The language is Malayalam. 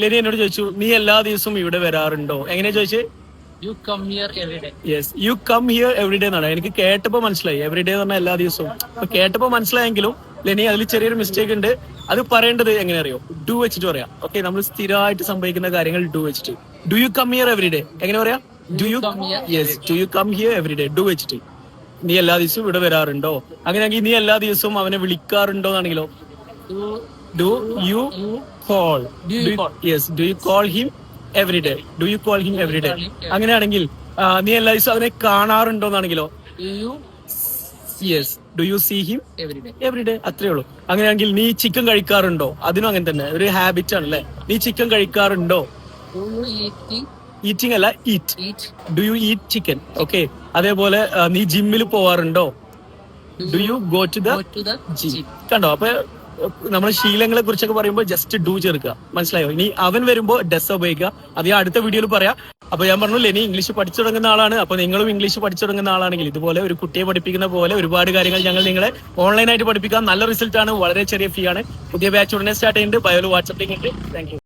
ലെനി എന്നോട് ചോദിച്ചു നീ എല്ലാ ദിവസവും ഇവിടെ വരാറുണ്ടോ? എങ്ങനെയാ ചോദിച്ചേ? You come here every day. Yes, you come here every day എന്നാണ്. എനിക്ക് കേട്ടപ്പോ മനസ്സിലായി. എവറി ഡേ എന്ന് പറഞ്ഞാൽ എല്ലാ ദിവസവും. അപ്പൊ കേട്ടപ്പോ മനസ്സിലായെങ്കിലും ലെനി അതിൽ ചെറിയൊരു മിസ്റ്റേക്ക് ഉണ്ട്. അത് പറയേണ്ടത് എങ്ങനെ അറിയോ? ഡു വെച്ചിട്ട് പറയാം. ഓക്കെ, നമ്മൾ സ്ഥിരമായിട്ട് സംഭവിക്കുന്ന കാര്യങ്ങൾ ഡു വെച്ചിട്ട്. Do you come here every day എങ്ങനെ പറയാം? Do you yes, do you come here every day. Do വെച്ചിട്ട് നീ എല്ലാ ദിവസവും ഇവിടെ വരാറുണ്ടോ? അങ്ങനെയാണെങ്കിൽ നീ എല്ലാ ദിവസവും അവനെ വിളിക്കാറുണ്ടോ എന്നാണെങ്കിലോ? Do you call. Yes, do you call him every day. Do you call him every day. അങ്ങനെയാണെങ്കിൽ നീ എല്ലാ ദിവസവും അവനെ കാണാറുണ്ടോ എന്നാണെങ്കിലോ? Yes, do you see him every day. അത്രേ ഉള്ളൂ. അങ്ങനെയാണെങ്കിൽ നീ ചിക്കൻ കഴിക്കാറുണ്ടോ? അതിനും അങ്ങനെ തന്നെ ഒരു ഹാബിറ്റ് ആണ് അല്ലെ. നീ ചിക്കൻ കഴിക്കാറുണ്ടോ? ഈറ്റിംഗ് അല്ല, eat. Do you eat chicken? Okay. അതേപോലെ നീ ജിമ്മിൽ പോവാറുണ്ടോ? Do you go to the gym? കണ്ടോ? അപ്പൊ നമ്മുടെ ശീലങ്ങളെ കുറിച്ചൊക്കെ പറയുമ്പോൾ ജസ്റ്റ് ഡു ചേർക്കുക. മനസ്സിലായോ? ഇനി അവൻ വരുമ്പോ ഡസ് ഉപയോഗിക്കുക. അത് ഞാൻ അടുത്ത വീഡിയോയിൽ പറയാം. അപ്പൊ ഞാൻ പറഞ്ഞു ലെനി ഇംഗ്ലീഷ് പഠിച്ചു തുടങ്ങുന്ന ആളാണ്. അപ്പൊ നിങ്ങളും ഇംഗ്ലീഷ് പഠിച്ചു തുടങ്ങുന്ന ആളാണെങ്കിൽ ഇതുപോലെ ഒരു കുട്ടിയെ പഠിപ്പിക്കുന്ന പോലെ ഒരുപാട് കാര്യങ്ങൾ ഞങ്ങൾ നിങ്ങളെ ഓൺലൈനായിട്ട് പഠിപ്പിക്കാം. നല്ല റിസൾട്ട് ആണ്. വളരെ ചെറിയ ഫീ ആണ്. പുതിയ ബാച്ച് ഉടനെ സ്റ്റാർട്ട് ചെയ്യുന്നുണ്ട്. ബയോയിൽ വാട്സ്ആപ്പ് ലിങ്ക് ഉണ്ട്. Thank you.